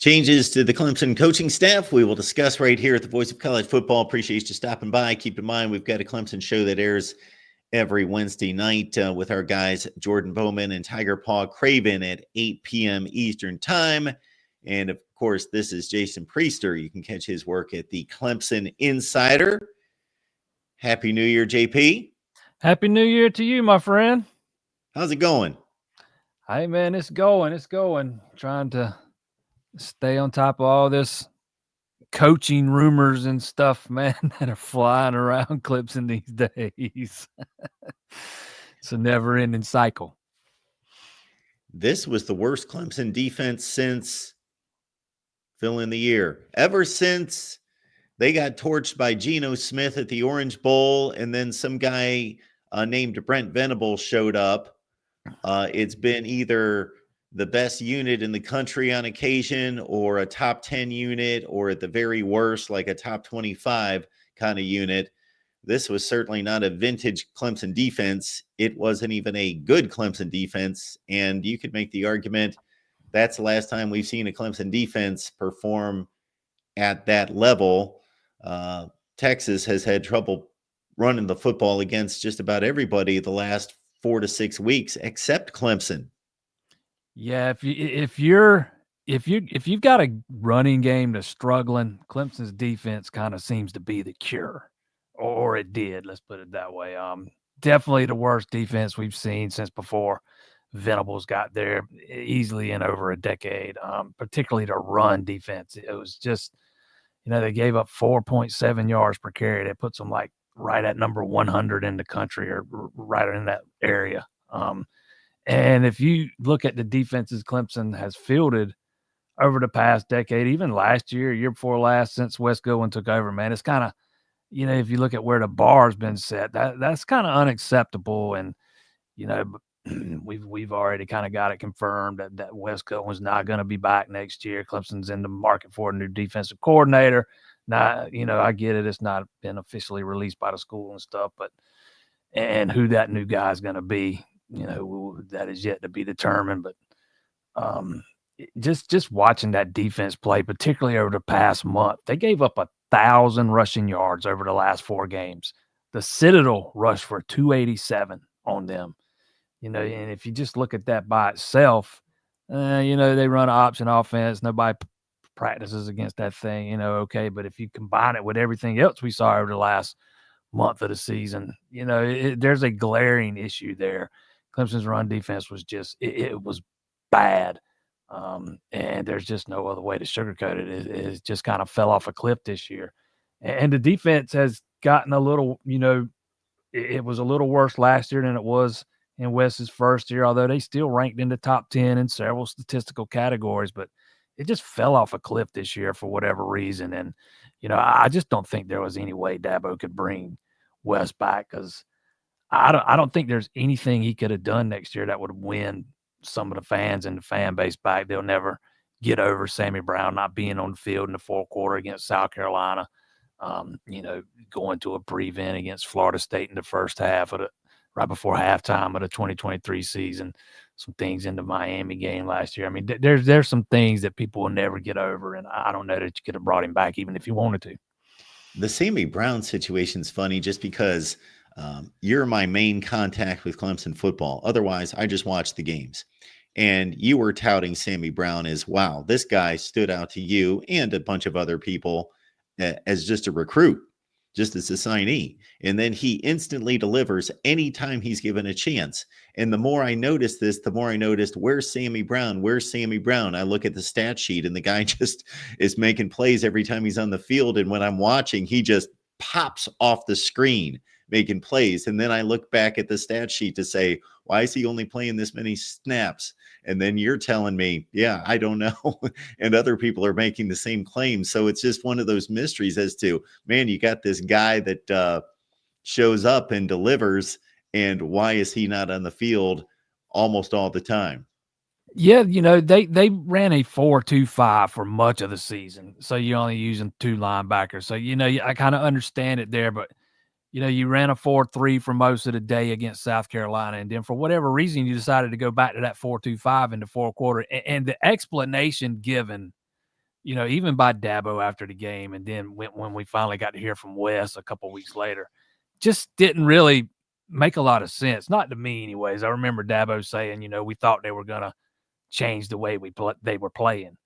Changes to the Clemson coaching staff we will discuss right here at the Voice of College Football. Appreciate you stopping by. Keep in mind, we've got a Clemson show that airs every Wednesday night with our guys Jordan Bowman and Tiger Paw Craven at 8 p.m. Eastern Time. And, of course, this is Jason Priester. You can catch his work at the Clemson Insider. Happy New Year, JP. Happy New Year to you, my friend. How's it going? Hey, man, it's going. Trying to stay on top of all this coaching rumors and stuff, man, that are flying around Clemson these days. It's a never-ending cycle. This was the worst Clemson defense since fill in the year. Ever since they got torched by Geno Smith at the Orange Bowl, and then some guy named Brent Venables showed up. It's been either the best unit in the country on occasion, or a top 10 unit, or at the very worst, like a top 25 kind of unit. This was certainly not a vintage Clemson defense. It wasn't even a good Clemson defense. And you could make the argument that's the last time we've seen a Clemson defense perform at that level. Texas has had trouble running the football against just about everybody the last 4 to 6 weeks, except Clemson. Yeah, if you've got a running game that's struggling, Clemson's defense kind of seems to be the cure, or it did. Let's put it that way. Definitely the worst defense we've seen since before Venables got there, easily in over a decade. Particularly the run defense. It was just, they gave up 4.7 yards per carry. That puts them like right at number 100 in the country, or right in that area. And if you look at the defenses Clemson has fielded over the past decade, even last year before last, since Wes Goodwin took over, man, it's kind of, if you look at where the bar's been set, that's kind of unacceptable. And, we've already kind of got it confirmed that Wes Goodwin's not going to be back next year. Clemson's in the market for a new defensive coordinator. Now, I get it. It's not been officially released by the school and stuff, and who that new guy is going to be, that is yet to be determined. But just watching that defense play, particularly over the past month, they gave up 1,000 rushing yards over the last 4 games. The Citadel rushed for 287 on them. And if you just look at that by itself, they run an option offense. Nobody practices against that thing, okay. But if you combine it with everything else we saw over the last month of the season, there's a glaring issue there. Clemson's run defense was just, it was bad. And there's just no other way to sugarcoat it. It just kind of fell off a cliff this year. And the defense has gotten a little, it was a little worse last year than it was in Wes's first year, although they still ranked in the top 10 in several statistical categories. But it just fell off a cliff this year for whatever reason. And, I just don't think there was any way Dabo could bring Wes back, because I don't think there's anything he could have done next year that would win some of the fans and the fan base back. They'll never get over Sammy Brown not being on the field in the fourth quarter against South Carolina. Going to a prevent against Florida State in the first half right before halftime of the 2023 season. Some things in the Miami game last year. I mean, there's some things that people will never get over, and I don't know that you could have brought him back even if you wanted to. The Sammy Brown situation's funny just because you're my main contact with Clemson football. Otherwise, I just watch the games. And you were touting Sammy Brown as, wow, this guy stood out to you and a bunch of other people as just a recruit, just as a signee. And then he instantly delivers anytime he's given a chance. And the more I noticed this, the more I noticed, where's Sammy Brown? Where's Sammy Brown? I look at the stat sheet and the guy just is making plays every time he's on the field. And when I'm watching, he just pops off the screen making plays. And then I look back at the stat sheet to say, why is he only playing this many snaps? And then you're telling me, yeah, I don't know. And other people are making the same claims. So it's just one of those mysteries as to, man, you got this guy that shows up and delivers, and why is he not on the field almost all the time? Yeah, they ran a 4-2-5 for much of the season. So you're only using 2 linebackers. So, I kind of understand it there, but you ran a 4-3 for most of the day against South Carolina. And then for whatever reason, you decided to go back to that 4-2-5 in the fourth quarter. And the explanation given even by Dabo after the game, and then when we finally got to hear from Wes a couple weeks later, just didn't really make a lot of sense. Not to me, anyways. I remember Dabo saying, we thought they were gonna change the way they were playing.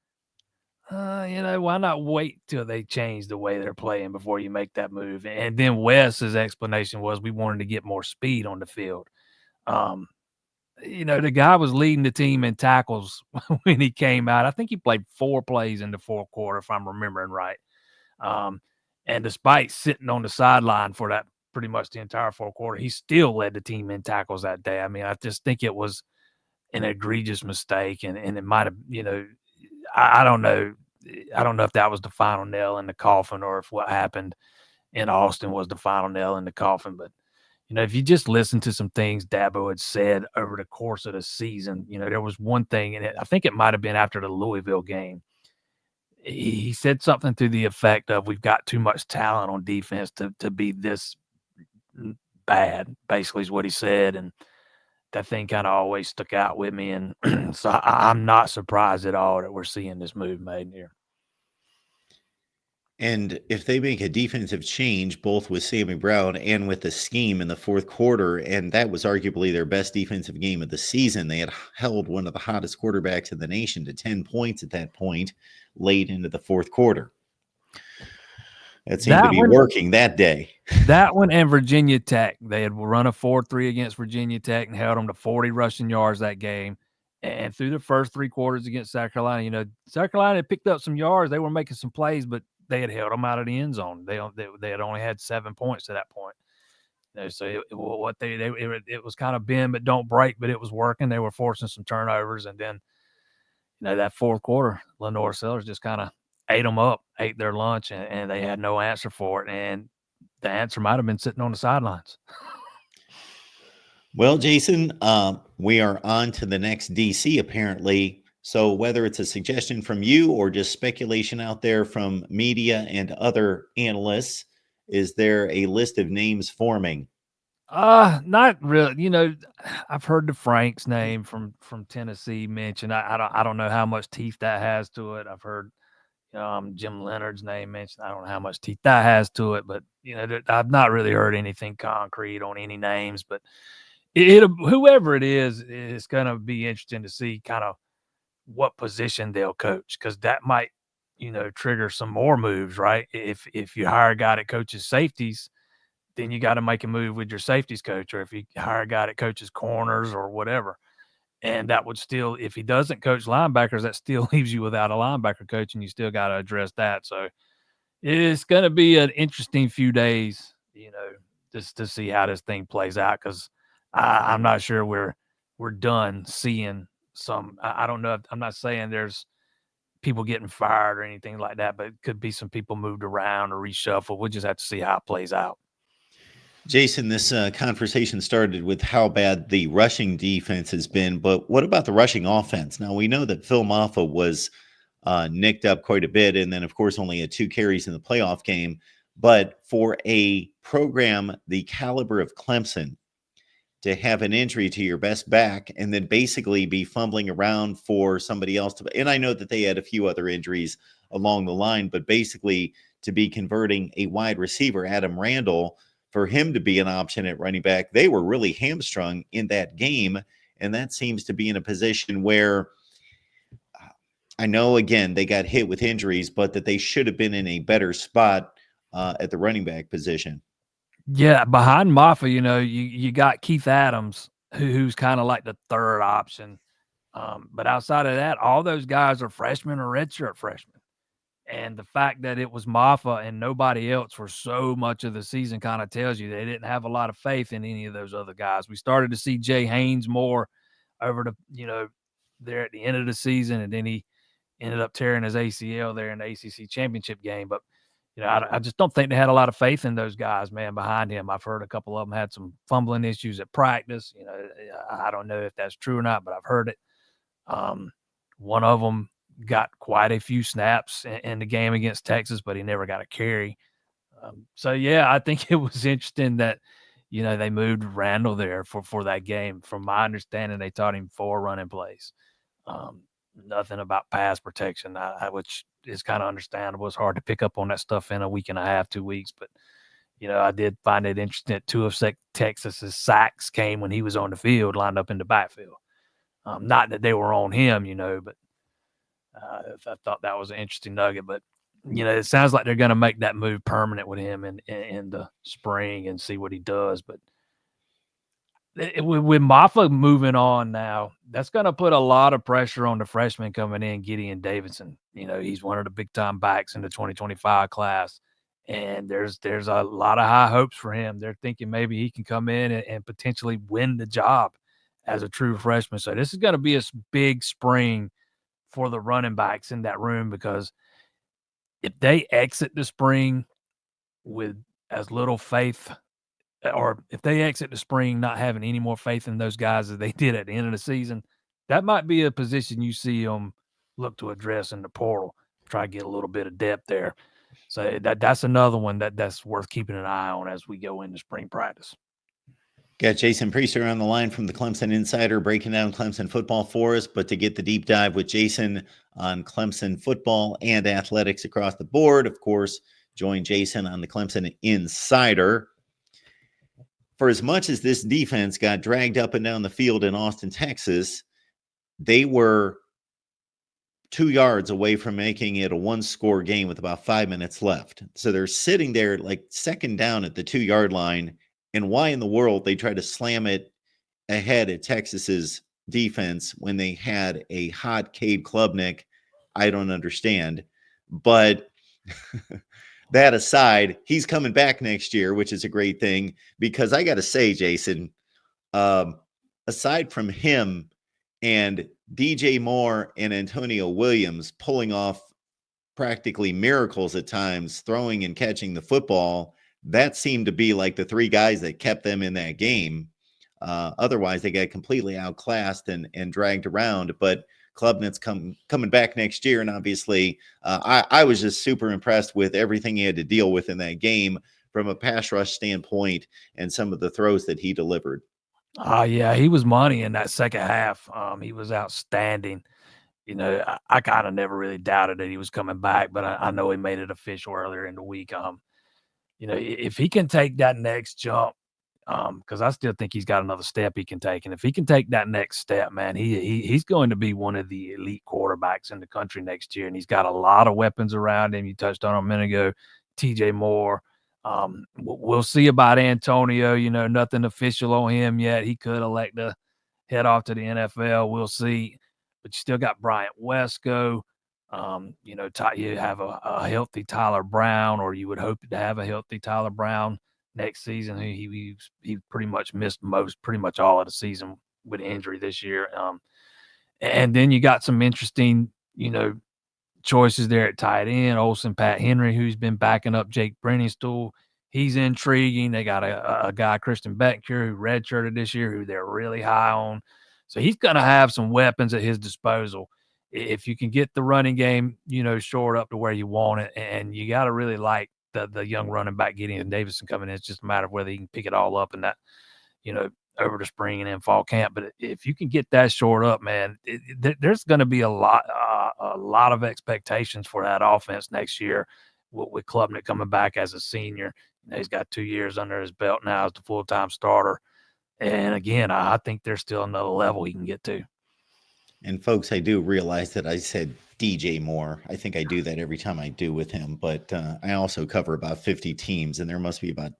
Why not wait till they change the way they're playing before you make that move? And then Wes's explanation was we wanted to get more speed on the field. Um, the guy was leading the team in tackles when he came out. I think he played 4 plays in the fourth quarter, if I'm remembering right. Um, and despite sitting on the sideline for that pretty much the entire fourth quarter, he still led the team in tackles that day. I mean, I just think it was an egregious mistake, and it might have, I don't know. I don't know if that was the final nail in the coffin or if what happened in Austin was the final nail in the coffin. But, if you just listen to some things Dabo had said over the course of the season, there was one thing, and I think it might have been after the Louisville game. He said something to the effect of, we've got too much talent on defense to be this bad, basically is what he said. And that thing kind of always stuck out with me. And so I'm not surprised at all that we're seeing this move made here. And if they make a defensive change, both with Sammy Brown and with the scheme in the fourth quarter, and that was arguably their best defensive game of the season, they had held one of the hottest quarterbacks in the nation to 10 points at that point late into the fourth quarter. That seemed to be working that day. That one and Virginia Tech. They had run a 4-3 against Virginia Tech and held them to 40 rushing yards that game. And through the first 3 quarters against South Carolina, South Carolina had picked up some yards. They were making some plays, but they had held them out of the end zone. They had only had 7 points to that point. So it was kind of bend but don't break, but it was working. They were forcing some turnovers, and then that fourth quarter, Lenore Sellers just kind of ate them up, ate their lunch, and they had no answer for it. And the answer might have been sitting on the sidelines. Well, Jason, we are on to the next DC apparently. So whether it's a suggestion from you or just speculation out there from media and other analysts, is there a list of names forming? Not really. I've heard the Franks name from Tennessee mentioned. I don't know how much teeth that has to it. I've heard Jim Leonard's name mentioned. I don't know how much teeth that has to it, but I've not really heard anything concrete on any names. But whoever it is, it's going to be interesting to see kind of what position they'll coach, because that might trigger some more moves, right? If you hire a guy that coaches safeties, then you got to make a move with your safeties coach, or if you hire a guy that coaches corners or whatever. And that would still, if he doesn't coach linebackers, that still leaves you without a linebacker coach, and you still got to address that. So it's going to be an interesting few days, just to see how this thing plays out, because I'm not sure we're done seeing some. I don't know. I'm not saying there's people getting fired or anything like that, but it could be some people moved around or reshuffled. We'll just have to see how it plays out. Jason, this conversation started with how bad the rushing defense has been, but what about the rushing offense? Now, we know that Phil Maffa was nicked up quite a bit, and then, of course, only had 2 carries in the playoff game. But for a program the caliber of Clemson to have an injury to your best back and then basically be fumbling around for somebody else to, and I know that they had a few other injuries along the line, but basically to be converting a wide receiver, Adam Randall, for him to be an option at running back, they were really hamstrung in that game. And that seems to be in a position where I know, again, they got hit with injuries, but that they should have been in a better spot at the running back position. Yeah, behind Maffa, you got Keith Adams, who's kind of like the third option. But outside of that, all those guys are freshmen or redshirt freshmen. And the fact that it was Maffa and nobody else for so much of the season kind of tells you they didn't have a lot of faith in any of those other guys. We started to see Jay Haynes more over there at the end of the season, and then he ended up tearing his ACL there in the ACC championship game. But I just don't think they had a lot of faith in those guys, man, behind him. I've heard a couple of them had some fumbling issues at practice. I don't know if that's true or not, but I've heard it. One of them got quite a few snaps in the game against Texas, but he never got a carry. So, yeah, I think it was interesting that, they moved Randall there for that game. From my understanding, they taught him 4 running plays. Nothing about pass protection, which is kind of understandable. It's hard to pick up on that stuff in a week and a half, 2 weeks. But, I did find it interesting that 2 of Texas's sacks came when he was on the field, lined up in the backfield. Not that they were on him, but I thought that was an interesting nugget. But, it sounds like they're going to make that move permanent with him in the spring and see what he does. But with Maffa moving on now, that's going to put a lot of pressure on the freshman coming in, Gideon Davidson. He's one of the big-time backs in the 2025 class, and there's a lot of high hopes for him. They're thinking maybe he can come in and potentially win the job as a true freshman. So this is going to be a big spring for the running backs in that room, because if they exit the spring with as little faith, or if they exit the spring not having any more faith in those guys as they did at the end of the season, that might be a position you see them look to address in the portal, try to get a little bit of depth there. So that's another one that's worth keeping an eye on as we go into spring practice. Got Jason Priester on the line from the Clemson Insider, breaking down Clemson football for us. But to get the deep dive with Jason on Clemson football and athletics across the board, of course, join Jason on the Clemson Insider. For as much as this defense got dragged up and down the field in Austin, Texas, they were 2 yards away from making it a 1-score game with about 5 minutes left. So they're sitting there like second down at the 2-yard line. And why in the world they tried to slam it ahead at Texas's defense when they had a hot Cade Klubnik, I don't understand. But that aside, he's coming back next year, which is a great thing, because I got to say, Jason, aside from him and DJ Moore and Antonio Williams pulling off practically miracles at times, throwing and catching the football, that seemed to be like the 3 guys that kept them in that game. Otherwise, they got completely outclassed and dragged around. But Klubnik's coming back next year, and obviously, I was just super impressed with everything he had to deal with in that game from a pass rush standpoint and some of the throws that he delivered. Yeah, he was money in that second half. He was outstanding. I kind of never really doubted that he was coming back, but I know he made it official earlier in the week. If he can take that next jump, because I still think he's got another step he can take. And if he can take that next step, man, he's going to be one of the elite quarterbacks in the country next year. And he's got a lot of weapons around him. You touched on him a minute ago, TJ Moore. We'll see about Antonio. Nothing official on him yet. He could elect to head off to the NFL. We'll see. But you still got Bryant Wesco. You have a healthy Tyler Brown, or you would hope to have a healthy Tyler Brown next season. He pretty much missed pretty much all of the season with injury this year. And then you got some interesting, choices there at tight end. Olsen Pat Henry, who's been backing up Jake Brenningstool. He's intriguing. They got a guy, Christian Beckcure, who redshirted this year, who they're really high on. So he's going to have some weapons at his disposal. If you can get the running game, shored up to where you want it, and you got to really like the young running back Gideon Davidson coming in. It's just a matter of whether he can pick it all up in that, over the spring and in fall camp. But if you can get that shored up, man, there's going to be a lot of expectations for that offense next year with Klubnik coming back as a senior. He's got 2 years under his belt now as the full-time starter. And again, I think there's still another level he can get to. And folks, I do realize that I said DJ Moore. I think I do that every time I do with him, but I also cover about 50 teams, and there must be about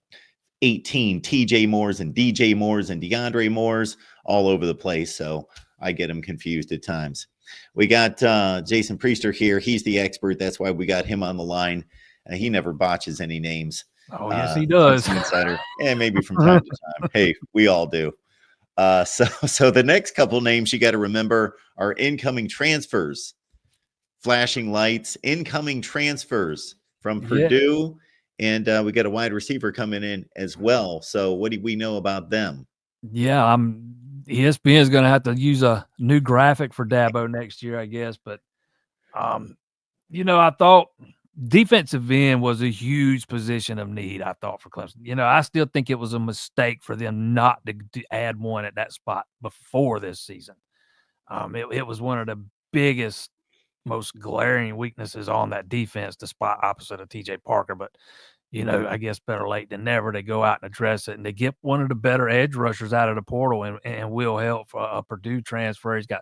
18 TJ Moores and DJ Moores and DeAndre Moores all over the place. So I get them confused at times. We got Jason Priester here. He's the expert. That's why we got him on the line. He never botches any names. Oh, yes, he does. Insider. And maybe from time to time. Hey, we all do. So the next couple names you got to remember are incoming transfers. Flashing lights, incoming transfers from Purdue. And we got a wide receiver coming in as well. So what do we know about them? Yeah, ESPN is going to have to use a new graphic for Dabo next year, I guess. But, I thought defensive end was a huge position of need, I thought, for Clemson. I still think it was a mistake for them not to add one at that spot before this season. It was one of the biggest most glaring weaknesses on that defense, the spot opposite of TJ Parker. But, I guess better late than never. They go out and address it, and they get one of the better edge rushers out of the portal, and Will Help, a Purdue transfer. He's got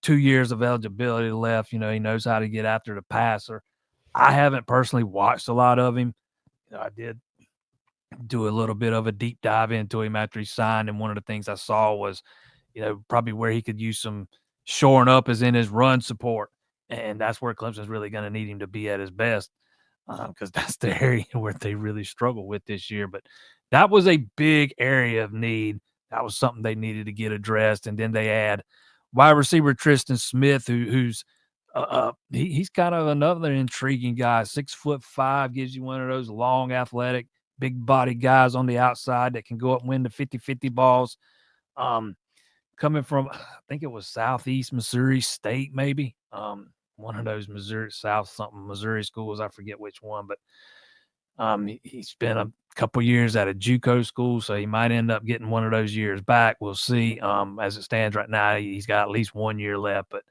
2 years of eligibility left. He knows how to get after the passer. I haven't personally watched a lot of him. I did do a little bit of a deep dive into him after he signed, and one of the things I saw was, probably where he could use some shoring up is in his run support, and that's where Clemson's really going to need him to be at his best, because that's the area where they really struggle with this year. But that was a big area of need. That was something they needed to get addressed, and then they add wide receiver Tristan Smith, who's he's kind of another intriguing guy. 6'5", gives you one of those long, athletic, big body guys on the outside that can go up and win the 50-50 balls. Coming from, I think it was Southeast Missouri State, maybe. One of those Missouri schools. I forget which one, but he spent a couple years at a JUCO school, so he might end up getting one of those years back. We'll see. As it stands right now, he's got at least 1 year left. But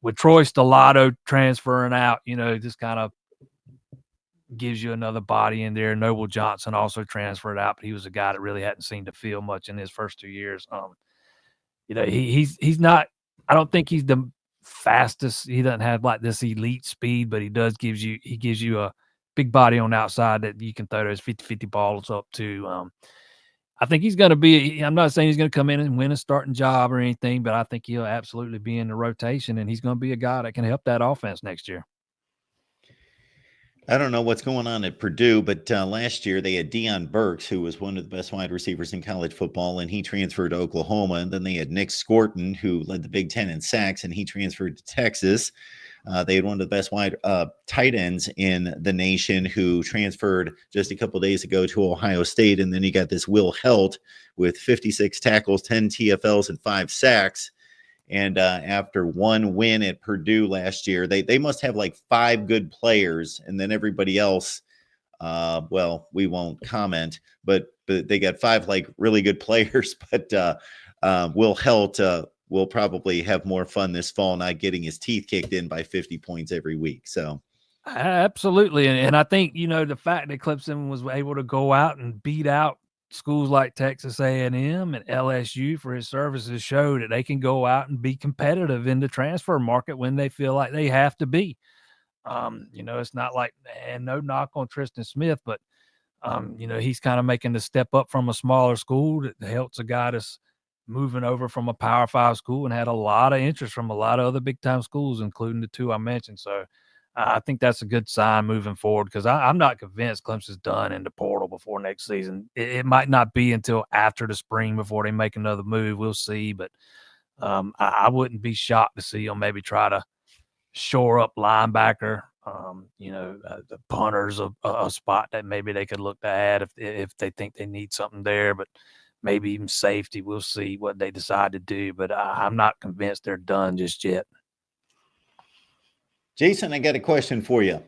with Troy Stellato transferring out, just kind of gives you another body in there. Noble Johnson also transferred out, but he was a guy that really hadn't seemed to feel much in his first 2 years. He's not. I don't think he's the fastest. He doesn't have like this elite speed, but he gives you a big body on the outside that you can throw those 50-50 balls up to. I think he's going to be. I'm not saying he's going to come in and win a starting job or anything, but I think he'll absolutely be in the rotation, and he's going to be a guy that can help that offense next year. I don't know what's going on at Purdue, but last year they had Deion Burks, who was one of the best wide receivers in college football, and he transferred to Oklahoma. And then they had Nick Scorton, who led the Big Ten in sacks, and he transferred to Texas. They had one of the best tight ends in the nation, who transferred just a couple days ago to Ohio State. And then you got this Will Helt with 56 tackles, 10 TFLs, and 5 sacks. And after one win at Purdue last year, they must have like 5 good players, and then everybody else, well, we won't comment, but they got 5 like really good players. But Will Helt will probably have more fun this fall, not getting his teeth kicked in by 50 points every week. So absolutely, and I think the fact that Clemson was able to go out and beat out schools like Texas A&M and LSU for his services show that they can go out and be competitive in the transfer market when they feel like they have to be. It's not like, and no knock on Tristan Smith, but he's kind of making the step up from a smaller school that helps a guy that's moving over from a Power 5 school and had a lot of interest from a lot of other big time schools, including the 2 I mentioned. So I think that's a good sign moving forward, because I'm not convinced Clemson's done in the portal before next season. It might not be until after the spring before they make another move. We'll see, but I wouldn't be shocked to see them maybe try to shore up linebacker. The punter's a spot that maybe they could look to add if they think they need something there, but maybe even safety. We'll see what they decide to do, but I'm not convinced they're done just yet. Jason, I got a question for you.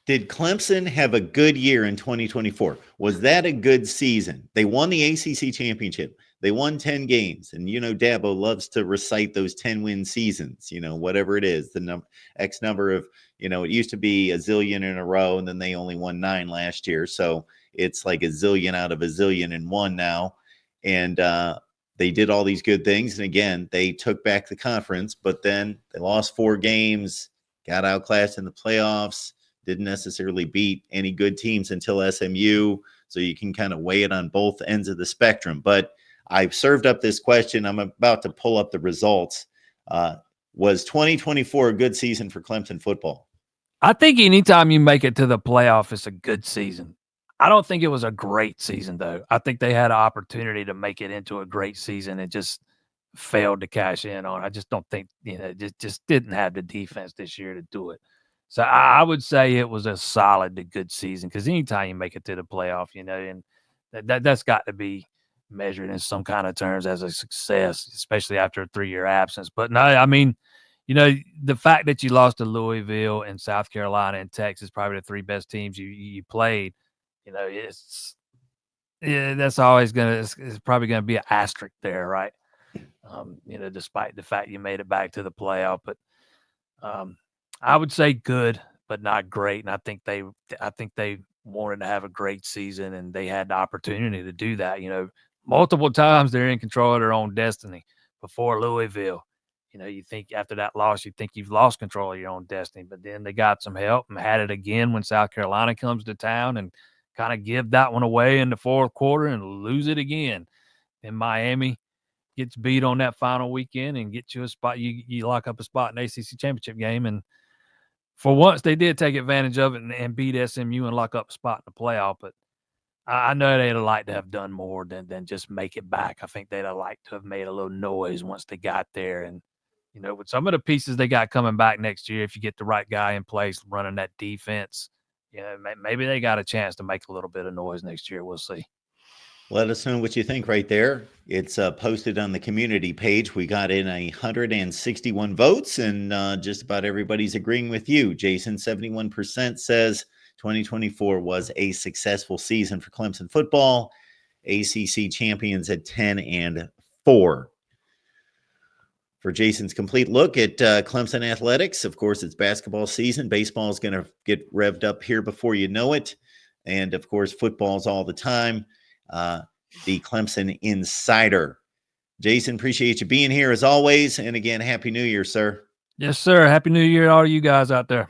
Did Clemson have a good year in 2024? Was that a good season? They won the ACC championship. They won 10 games. And, Dabo loves to recite those 10-win seasons, whatever it is, the X number of, it used to be a zillion in a row, and then they only won 9 last year. So it's like a zillion out of a zillion and one now. And they did all these good things. And again, they took back the conference, but then they lost 4 games, got outclassed in the playoffs, didn't necessarily beat any good teams until SMU. So you can kind of weigh it on both ends of the spectrum. But I've served up this question. I'm about to pull up the results. Was 2024 a good season for Clemson football? I think anytime you make it to the playoff, it's a good season. I don't think it was a great season, though. I think they had an opportunity to make it into a great season and just failed to cash in on. I just don't think, just didn't have the defense this year to do it. So I would say it was a solid to good season, because anytime you make it to the playoff, and that's got to be measured in some kind of terms as a success, especially after a 3-year absence. But no, I mean, the fact that you lost to Louisville and South Carolina and Texas, probably the 3 best teams you played, that's always it's probably gonna be an asterisk there, right? Despite the fact you made it back to the playoff, but I would say good, but not great. And I think they wanted to have a great season, and they had the opportunity to do that. Multiple times they're in control of their own destiny before Louisville. You think after that loss, you think you've lost control of your own destiny, but then they got some help and had it again when South Carolina comes to town and kind of give that one away in the fourth quarter and lose it again. And Miami gets beat on that final weekend and get you a spot. You lock up a spot in the ACC championship game, and for once they did take advantage of it and beat SMU and lock up a spot in the playoff. But I know they'd have liked to have done more than just make it back. I think they'd have liked to have made a little noise once they got there. And, with some of the pieces they got coming back next year, if you get the right guy in place running that defense, maybe they got a chance to make a little bit of noise next year. We'll see. Let us know what you think right there. It's posted on the community page. We got in 161 votes, and just about everybody's agreeing with you. Jason, 71% says 2024 was a successful season for Clemson football. ACC champions at 10-4. For Jason's complete look at Clemson athletics, of course, it's basketball season. Baseball is going to get revved up here before you know it. And, of course, football's all the time. The Clemson Insider. Jason, appreciate you being here as always. And again, Happy New Year, sir. Yes, sir. Happy New Year to all you guys out there.